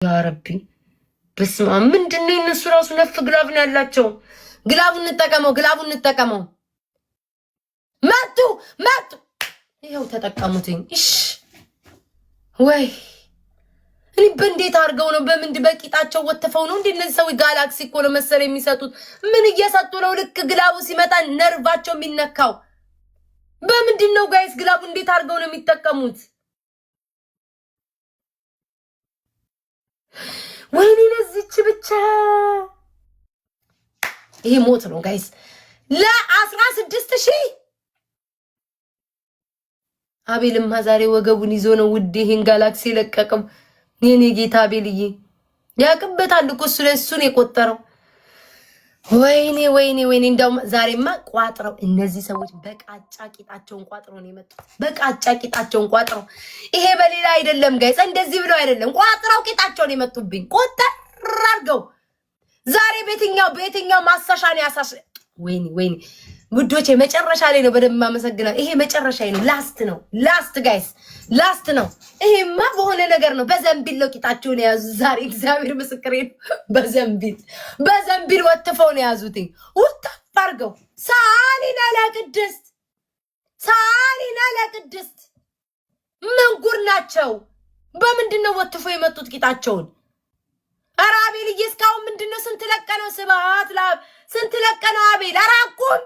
ያ ረቢ በስመ አብ ምንድነው እነሱ ራሱ ነፍ ግላብ ነው ያላቸው። ግላቡን እንጠቀመው መጡ ይሄው ተጠቀሙትኝ። እሺ ወይ እኔ በእንዴት አድርገው ነው በምን በቂጣቸው ወተፈው ነው እንዴ? እነዚህ ሰው ጋላክሲ እኮ ነው መሰለ የሚሰጡት። ምን እየሰጡ ነው? ልክ ግላቡ ሲመጣ ነርቫቸው የሚነካው በምንድን ነው ጋይስ? ግላቡ እንዴት አድርገው ነው የሚጠቀሙት? ወይኔ ለዚች ብቻ ይሄ ሞት ነው ጋይስ። ለ16000 አቤልማ ዛሬ ወገቡን ይዞ ነው ውድ ይሄን ጋላክሲ ለቀቀው። የኔ ጌታ አቤልዬ ያቅበታል እኮ እሱን የቆጠረው። ወይኔ እንደው ዛሬማ ቋጥረው እነዚህ ሰዎች በቃጫ ቂጣቸውን ቋጥረው ነው የመጡት። በቃጫ ቂጣቸውን ቋጥረው። ይሄ በሌላ አይደለም ጋይስ፣ እንደዚህ ብለው አይደለም ቋጥረው ቂጣቸውን የመጡብኝ። ቆጠር አድርገው ዛሬ በየትኛው ማሳሻን ያሳሽ። ወይኔ ውዶቼ መጨረሻ ላይ ነው በደንብ ማመሰግናለሁ። ይሄ መጨረሻ ነው፣ ላስት ጋይስ፣ ላስት ነው። ይሄማ በሆነ ነገር ነው። በዘንቢል ነው ቂጣቸውን የያዙ ዛሬ። እግዚአብሔር ምስክሬ ነው። በዘንቢል ወጥፈው ነው የያዙትኝ። ወጣፍ አድርገው ሳሊና ለቅድስት ምን ጉር ናቸው? በምንድን ነው ወጥፈው የመጡት ቂጣቸውን? ኧረ አቤልዬ እስካሁን ምንድን ነው? ስንት ለቀነው? ስብሐት ለአብ ስንት ለቀነው? አቤል አራቁን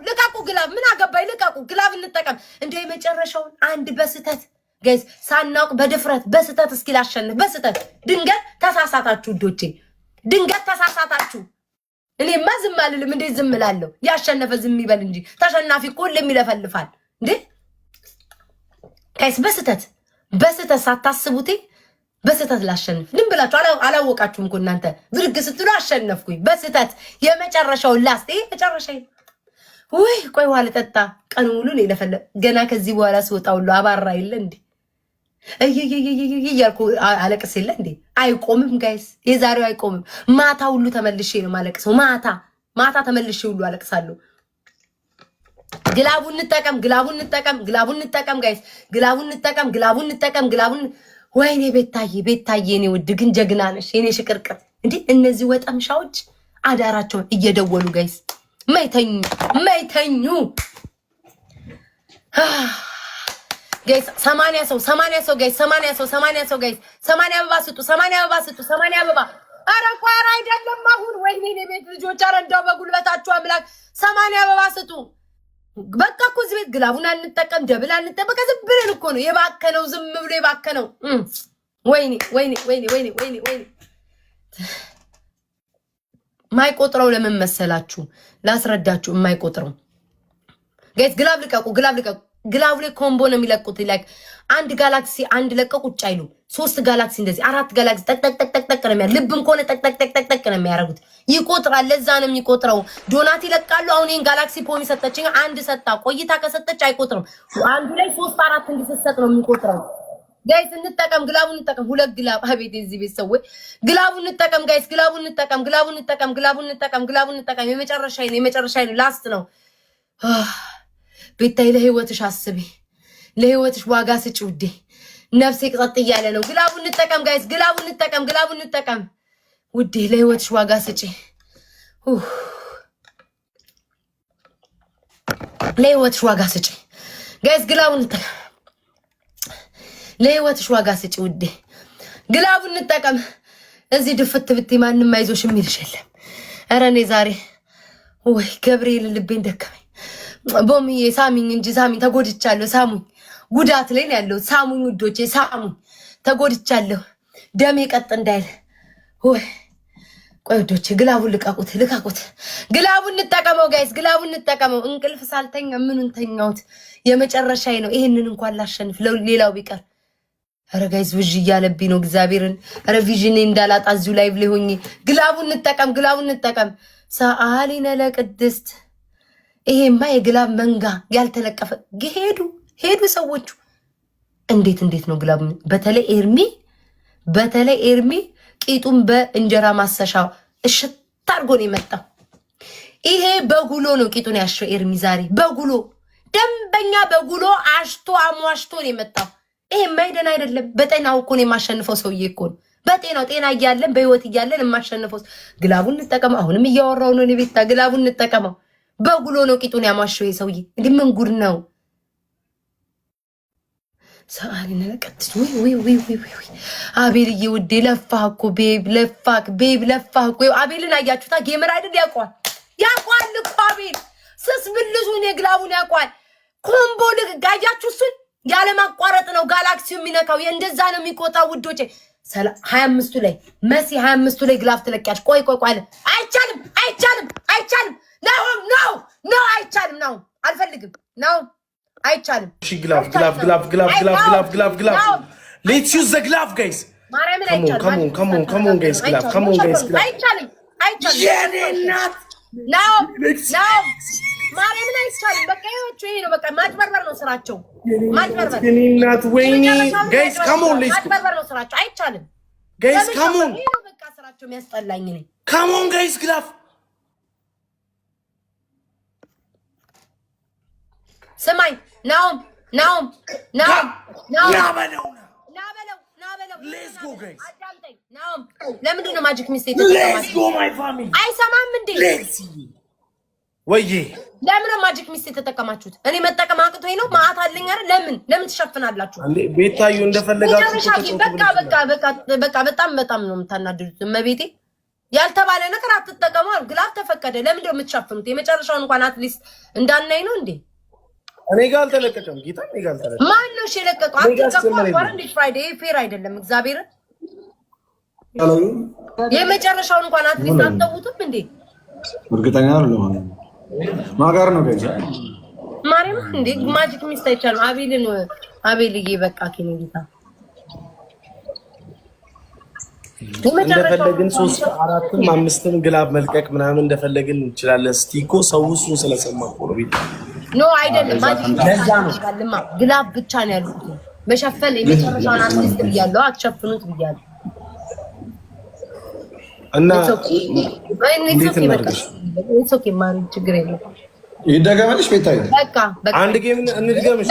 ልቀቁ ግላብ ምን አገባኝ? ልቀቁ ግላብ እንጠቀም። እንደ የመጨረሻውን አንድ በስተት ጋይስ ሳናውቅ በድፍረት በስተት እስኪ ላሸንፍ። በስተት ድንገት ተሳሳታችሁ ውዶቼ፣ ድንገት ተሳሳታችሁ። እኔማ ዝም አልልም። እንዴ ዝም እላለሁ? ያሸነፈ ዝም ይበል እንጂ ተሸናፊ እኮ ሁሌም ይለፈልፋል እንዴ ጋይስ። በስተት ሳታስቡት በስተት ላሸንፍ። ምን ብላችሁ አላወቃችሁም እኮ እናንተ ብርግ ስትሉ አሸነፍኩኝ በስተት። የመጨረሻውን ላስት ይሄ መጨረሻዬ። ወይ ቆይ ዋለ ጠጣ ቀኑ ሙሉ ነው ለፈለ ገና ከዚህ በኋላ ስወጣ ሁሉ አባራ የለ እንዴ እያልኩ አለቅስ የለ እንዴ? አይቆምም ጋይስ፣ የዛሬው አይቆምም። ማታ ሁሉ ተመልሼ ነው ማለቅሰው። ማታ ተመልሼ ሁሉ አለቅሳለሁ። ግላቡን እንጠቀም ጋይስ፣ ግላቡን እንጠቀም። ወይኔ ቤታዬ እኔ ውድ ግን ጀግና ነሽ የኔ ሽቅርቅር። እንዴ እነዚህ ወጠምሻዎች አዳራቸውን እየደወሉ ጋይስ ማይተኙ ጋይስ 80 ሰው ጋይስ 80 ጋይስ 80 አበባ ስጡ። 80 አበባ። ኧረ ቆይ አይደለም አሁን። ወይኔ ቤት ልጆች አረዳው በጉልበታችሁ አምላክ 80 አበባ ስጡ። በቃ እኮ እዚህ ቤት ግላቡን አንጠቀም፣ ደብል አንጠቀም። በቃ ዝም ብለን እኮ ነው የባከነው፣ ዝም ብሎ የባከነው። ወይኔ ማይቆጥረው ለምን መሰላችሁ? ላስረዳችሁ። የማይቆጥረው ጋይስ ግላብ ልቀቁ። ግላቡ ላይ ኮምቦ ነው የሚለቁት። ላይክ አንድ ጋላክሲ አንድ ለቀቁ ቁጭ አይሉ። 3 ጋላክሲ እንደዚህ 4 ጋላክሲ ጠቅ ነው የሚያደርጉት። ልብም ከሆነ ጠቅ ነው የሚያደርጉት። ይቆጥራል። ለዛ ነው የሚቆጥረው። ዶናት ይለቃሉ። አሁን ይሄን ጋላክሲ ፖሚ ሰጠችኝ። አንድ ሰጣ ቆይታ ከሰጠች አይቆጥርም። አንዱ ላይ 3 4 እንዲሰጥ ነው የሚቆጥረው። ጋይስ እንጠቀም፣ ግላቡን እንጠቀም። 2 ግላብ አቤት እዚህ ቤት ሰው ግላቡን እንጠቀም ጋይስ፣ ግላቡን እንጠቀም። የመጨረሻ ነው ላስት ነው። ቤታይ ለህይወትሽ አስቢ፣ ለህይወትሽ ዋጋ ስጪ ውዴ። ነፍሴ ቅጠጥ እያለ ነው። ግላቡን እንጠቀም ጋይስ፣ ግላቡን እንጠቀም ውዴ። ለህይወትሽ ዋጋ ስጪ፣ ለህይወትሽ ዋጋ ስጪ ጋይስ። ግላቡን እንጠቀም፣ ለህይወትሽ ዋጋ ስጪ ውዴ። ግላቡን እንጠቀም። እዚህ ድፍት ብትይ ማንም አይዞሽ የሚልሽ የለም። ኧረ እኔ ዛሬ ወይ ገብርኤል ልቤን ደከመኝ። ቦምዬ ሳሚኝ እንጂ ተጎድቻለሁ። ሳሙኝ፣ ጉዳት ላይ ነው ያለው። ሳሙኝ ውዶቼ፣ ሳሙኝ፣ ተጎድቻለሁ። ደሜ ቀጥ እንዳይል። ወይ ቆይ ውዶቼ ግላቡን ልቀቁት። ግላቡን እንጠቀመው ጋይስ፣ ግላቡን እንጠቀመው። እንቅልፍ ሳልተኛ ምኑን ተኛሁት? የመጨረሻዬ ነው። ይሄንን እንኳን ላሸንፍ ሌላው ቢቀር። ኧረ ጋይስ ውዥ እያለብኝ ነው እግዚአብሔርን። ኧረ ቪዥኔ እንዳላጣ እዚሁ ላይቭ ላይ ሆኜ ግላቡን እንጠቀም። ሰአሊነ ለቅድስት። ይሄማ የግላብ መንጋ ያልተለቀፈ ሄዱ ሰዎቹ። እንዴት ነው ግላብ? በተለይ ኤርሚ ቂጡን በእንጀራ ማሰሻ እሽት አድርጎ ነው የመጣው። ይሄ በጉሎ ነው ቂጡን ያሸው ኤርሚ ዛሬ በጉሎ ደንበኛ በጉሎ አሽቶ አሟሽቶ ነው የመጣው። ይሄ ማይደን አይደለም። በጤናው እኮ ነው የማሸንፈው ሰውዬ እኮ ነው። በጤናው ጤና እያለን በህይወት እያለን የማሸንፈው ግላቡን እንጠቀመው። አሁንም እያወራው ነው ቤታ ግላቡን እንጠቀመው። በጉሎ ነው ቂጡን ያማሸው ሰውዬ። እንዴ ምን ጉድ ነው? ሰዓሊ ነቀጥስ ወይ አቤልዬ ውዴ ለፋህ እኮ ቤብ ለፋህ እኮ። አቤልን አያችሁታ? ጌመር አይደል? ያቋል እኮ አቤል ስስ ብልዙን የግላቡን ያቋል። ኮምቦ ጋጃችሁ እሱን ያለ ማቋረጥ ነው ጋላክሲው የሚነካው። እንደዛ ነው የሚቆጣው ውዶቼ። 25ቱ ላይ መሲ 25ቱ ላይ ግላፍ ትለቂያለሽ። ቆይ አለ አይቻልም ነው አይቻልም ነው አልፈልግም ነው አይቻልም። እሺ ግላፍ let's use the glove guys. come on guys glove አይቻልም ነው ማርያምን አይቻልም። በቃ ይሄ ነው በቃ ማጭበርበር ነው ስራቸው። ማጭበርበር እናት ወይኔ guys come on let's ማጭበርበር ነው ስራቸው። አይቻልም guys come on ይሄ ነው በቃ ስራቸው የሚያስጠላኝ ነኝ። come on guys glove ሰማይ ናው let's go guys አዳምጠኝ ናው ለምንድን ነው ማጂክ ሚስቴክ ተጠቀማችሁ? let's go my family አይሰማም እንዴ? ወይዬ ለምን ነው ማጂክ ሚስቴክ ተጠቀማችሁት? እኔ መጠቀም አቅቶኝ ነው ማአት አለኝ አይደል? ለምን ትሸፍናላችሁ? ቤታዩ እንደፈለጋችሁ በቃ በጣም ነው የምታናድዱት። እመቤቴ ያልተባለ ነገር አትጠቀሙ። ግላፍ ተፈቀደ። ለምንድን ነው የምትሸፍኑት? የመጨረሻውን እንኳን አትሊስት እንዳናይ ነው እንዴ? እኔ ጋር አልተለቀቀም። ጌታ እኔ ጋር አልተለቀቀም። ማን ነው የለቀቀው? አትጠቀሙ። እንዴ ፍራይዴ ፌር አይደለም። እግዚአብሔር የመጨረሻውን እንኳን አትሊስት አትተውቱም እንዴ? እርግጠኛ አይደለም ማጋር ነው ገዛ ማርያም እንዴ ማጂክ ሚስት አይቻልም። አቤልዬ በቃ ኬኔታ እንደፈለግን 3 4 5 ግላብ መልቀቅ ምናምን እንደፈለግን እንችላለን። ስቲኮ ሰው እሱን ስለሰማው ነው ቤት ኖ አይደለም። ማጂክ ሚስት ግላብ ብቻ ነው ያሉት። መሸፈን የመጨረሻውን አትሊስት ብያለሁ። አትሸፍኑት ብያለሁ እና ኦኬ ማሪ ችግር የለም። ይደገመልሽ ቤታዬ በቃ አንድ ጌም እንድገምሽ።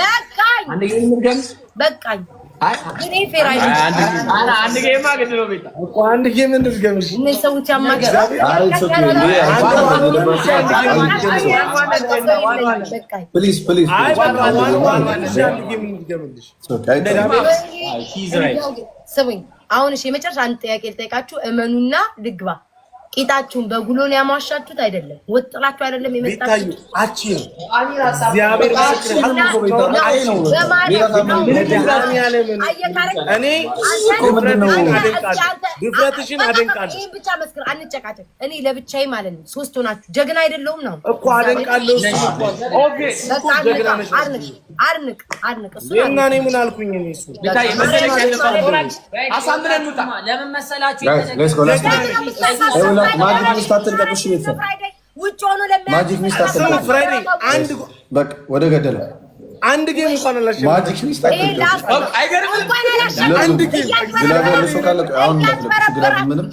በቃኝ እኔ ፌር አይደለም። አንድ ጌም አገኘ ነው ቤታ እኮ አንድ ጌም እንድገምሽ። እነዚህ ሰዎች ያማግራ ፕሊዝ ስሙኝ። አሁን እሺ የመጨረሻ አንድ ጥያቄ ልጠይቃችሁ። እመኑና ልግባ። ቂጣችሁን በጉሎን ያሟሻችሁት አይደለም? ወጥራችሁ አይደለም የመጣችሁት? አቺ እግዚአብሔር ድፍረትሽን አደንቃለሁ። ይሄን ብቻ መስክር። አንጨቃጨቅ። እኔ ለብቻዬ ማለት ነው። 3 ሆናችሁ ጀግና አይደለሁም ነው እኮ አደንቃለሁ። ኦኬ አድንቅ እሱ እና እኔ ምን አልኩኝ? እሱ አሳምረን ውጣ። ለምን መሰላችሁ? ማጂክ ሚስት አትልቀቁሽ ቤተሰብ ውጭ ሆኖ ማጂክ ሚስት አትልቀቁ። ፍራይዴ አንድ በቃ ወደ ገደለ አንድ ጌም እንኳን አላሸነፈም። ማጂክ ሚስት አትልቀቁ። አይገርምም? አንድ ጌም ግላብ ያለው ሰው ካለ አሁን እንዳትለቁ። ግላብ ምንም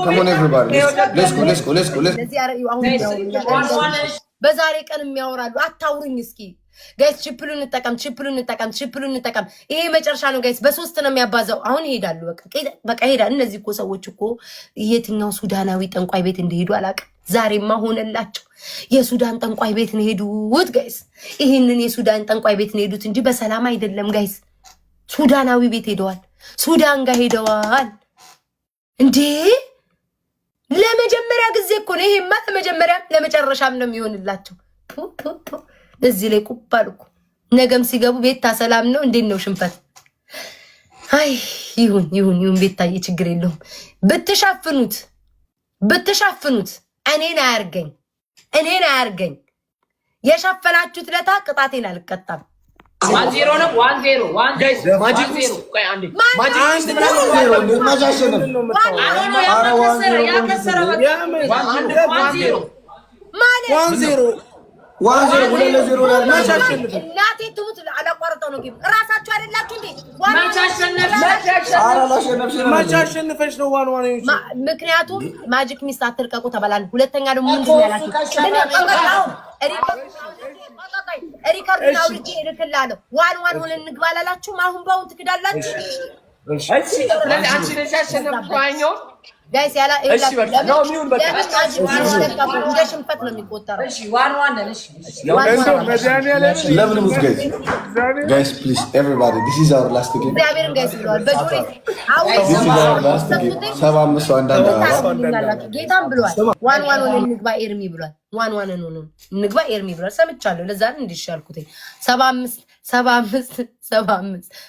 ከሞን ኤቭሪባዲ ሌትስ ጎ በዛሬ ቀን የሚያወራሉ። አታውሩኝ እስኪ ጋይስ። ችፕሉን እንጠቀም። ይሄ መጨረሻ ነው ጋይስ። በ3 ነው የሚያባዛው። አሁን ይሄዳሉ። በቃ ይሄዳል። እነዚህ እኮ ሰዎች እኮ የትኛው ሱዳናዊ ጠንቋይ ቤት እንደሄዱ አላውቅም። ዛሬማ ሆነላቸው። የሱዳን ጠንቋይ ቤት ነው ሄዱት ጋይስ። ይሄንን የሱዳን ጠንቋይ ቤት ነው ሄዱት እንጂ በሰላም አይደለም ጋይስ። ሱዳናዊ ቤት ሄደዋል። ሱዳን ጋር ሄደዋል እንዴ! ለመጀመሪያ ጊዜ እኮ ነው። ይሄማ ለመጀመሪያ ለመጨረሻም ነው የሚሆንላቸው። እዚህ ላይ ቁባል እኮ ነገም ሲገቡ ቤታ ሰላም ነው እንዴት ነው ሽንፈት? አይ ይሁን ቤታዬ ችግር የለውም። ብትሻፍኑት እኔን አያርገኝ። የሸፈናችሁት ለታ ቅጣቴን አልቀጣም። 1-0 ነው 1-0 ማጂክ ሚስት ቆይ አንዴ እናቴ ትሙት አላቋርጠው ነው ጌም እራሳችሁ አይደላችሁ እንዴ? ማቻሸንፈሽ ነው ዋን ምክንያቱም ማጂክ ሚስት አትልቀቁ ተባላን። ሁለተኛ ደግሞ ምንድን ነው ያላችሁ? ሪከርድ አውርጄ እልክልሃለሁ። ዋን ሆነን እንግባ አላላችሁም? አሁን በአሁን ትክዳላችሁ። እሺ አንቺ ነሽ ያሸነፍኩኝ። ጋይስ ያላ እንደ ሽንፈት ነው የሚቆጠረው። እሺ ዋን ነን። እሺ ለምን ሙት ጋይስ ፕሊዝ ኤቨሪባዲ ዲስ ኢዝ አወር ላስት ጌም። እግዚአብሔርን ጋይስ ብለዋል በጆሪ ጌታም ብለዋል። ዋን ሆነን እንግባ ኤርሚ ብሏል። ዋን ሆነን እንግባ ኤርሚ ብሏል። ሰምቻለሁ። ለዛ ነው እንዲሻልኩት 75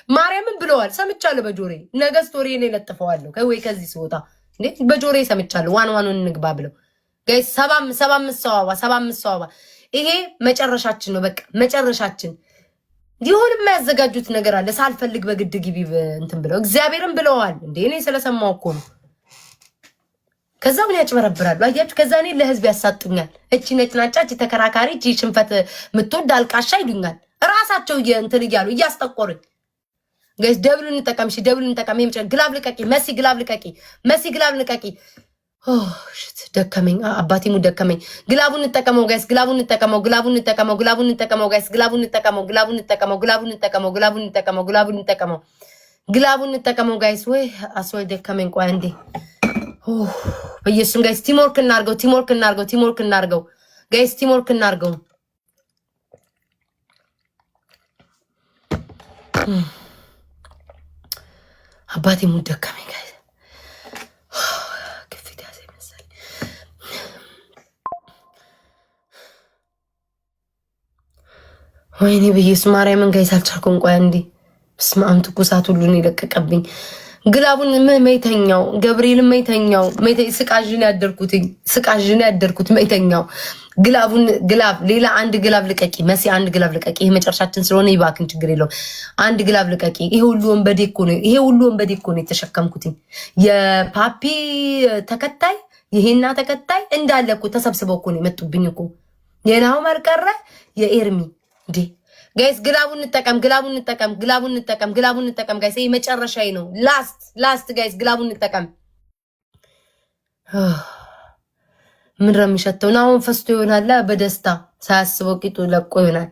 ማርያምን ብለዋል። ሰምቻለሁ በጆሪ ነገ ስቶሪ ላይ ለጥፈዋለሁ ወይ ከዚህ ሲወጣ እንዴ በጆሬ ሰምቻለሁ። ዋን እንግባ ብለው ጋይስ 75 ሰው ይሄ መጨረሻችን ነው። በቃ መጨረሻችን ይሁን። የሚያዘጋጁት ነገር አለ። ሳልፈልግ በግድ ግቢ እንትን ብለው እግዚአብሔርን ብለዋል። እንዴ እኔ ስለሰማው እኮ ነው። ከዛ ምን ያጭበረብራሉ አያችሁ። ከዛ እኔ ለህዝብ ያሳጡኛል። እቺ ነጭ ናጫ፣ እቺ ተከራካሪ፣ እቺ ሽንፈት ምትወድ አልቃሻ ይሉኛል። ራሳቸው እንትን እያሉ እያስጠቆሩኝ ጋይስ ደብሉን እንጠቀም። እሺ ደብሉን እንጠቀም። ግላብ ልቀቂ መሲ፣ ግላብ ልቀቂ። ሽት ደከመኝ፣ አባቴሙ ደከመኝ። ግላቡን እንጠቀመው ጋይስ፣ ግላቡን እንጠቀመው ጋይስ፣ ግላቡን እንጠቀመው ጋይስ። ወይ አስወይ ደከመኝ። ቆይ አንዴ በኢየሱስ ጋይስ ቲምወርክ እናርገው ጋይስ፣ ቲምወርክ እናርገው። አባቴ ሙድ ደከመኝ ጋይስ። ግፊት ያዘኝ መሰለኝ። ወይኔ በኢየሱስ ማርያምን ጋይስ አልቻልኩም። ቆይ እንዴ በስመ አብ ትኩሳት ሁሉ ነው የለቀቀብኝ። ግላቡን መይተኛው ገብርኤልን መይተኛው ስቃዥን ያደርኩት መይተኛው ግላብ ሌላ አንድ ግላብ ልቀቂ መሲ፣ አንድ ግላብ ልቀቂ። ይሄ መጨረሻችን ስለሆነ ይባክን፣ ችግር የለውም። አንድ ግላብ ልቀቂ። ይሄ ሁሉ ወንበዴ እኮ ነው የተሸከምኩት። የፓፒ ተከታይ ይሄና ተከታይ እንዳለ እኮ ተሰብስበው እኮ ነው የመጡብኝ እኮ። የናሁም አልቀረ የኤርሚ እንዴ ጋይስ ግላቡን እንጠቀም ጋይስ። ይሄ መጨረሻዬ ነው። ላስት ጋይስ ግላቡን እንጠቀም። ምን ረምሸተው ነው አሁን ፈስቶ ይሆናል። በደስታ ሳያስበው ቂጡ ለቆ ይሆናል።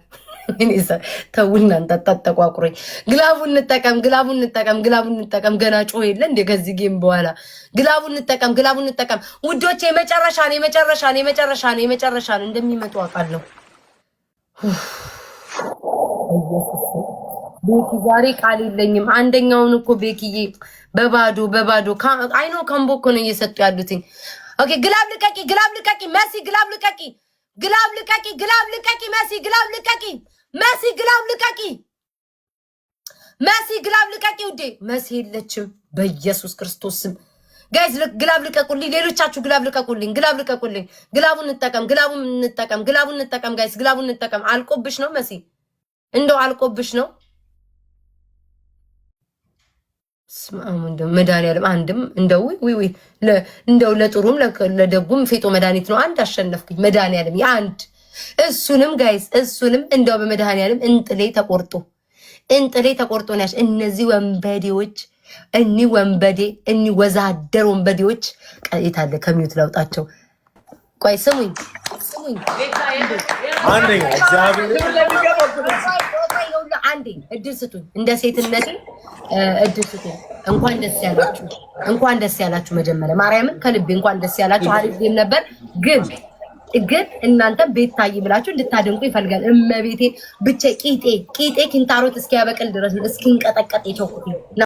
ተውና እንጠጣጣቋቁረኝ። ግላቡን እንጠቀም። ገና ጮህ የለ እንደ ከዚህ ጌም በኋላ ግላቡን እንጠቀም ውዶቼ። የመጨረሻ ነው እንደሚመጡ አውቃለሁ። ቤኪ ዛሬ ቃል የለኝም። አንደኛውን እኮ ቤኪዬ በባዶ አይኖ ከምቦ እኮ ነው እየሰጡ ያሉትኝ። ኦኬ ግላብ ልቀቂ መሲ፣ ግላብ ልቀቂ መሲ፣ ግላብ ልቀቂ ውዴ። መሲ የለችም በኢየሱስ ክርስቶስ ስም ጋይስ። ግላብ ልቀቁልኝ፣ ሌሎቻችሁ ግላብ ልቀቁልኝ። ግላቡን እንጠቀም ጋይስ፣ ግላቡን እንጠቀም። አልቆብሽ ነው መሲ፣ እንደው አልቆብሽ ነው። መድኃኒዓለም አንድም እንደው እንደው ለጥሩም ለደጉም ፌጦ መድኃኒት ነው። አንድ አሸነፍኩኝ መድኃኒዓለም የአንድ እሱንም ጋይስ እንደው በመድኃኒዓለም እንጥሌ ተቆርጦ ነው። እነዚህ ወንበዴዎች እኒ ወዛደር ወንበዴዎች ቀይት አለ ከሚዩት ላውጣቸው። ቆይ ስሙኝ አንደኛ እግዚአብሔር አንዴ እድል ስጡኝ፣ እንደ ሴትነቴ እድል ስጡኝ። እንኳን ደስ ያላችሁ መጀመሪያ ማርያምን ከልቤ እንኳን ደስ ያላችሁ። አሪፍ ጌም ነበር፣ ግን እናንተ ቤት ታይ ብላችሁ እንድታደንቁ ይፈልጋል። እመቤቴ ብቻ ቂጤ ኪንታሮት እስኪያበቅል ድረስ እስኪንቀጠቀጥ የቸኩት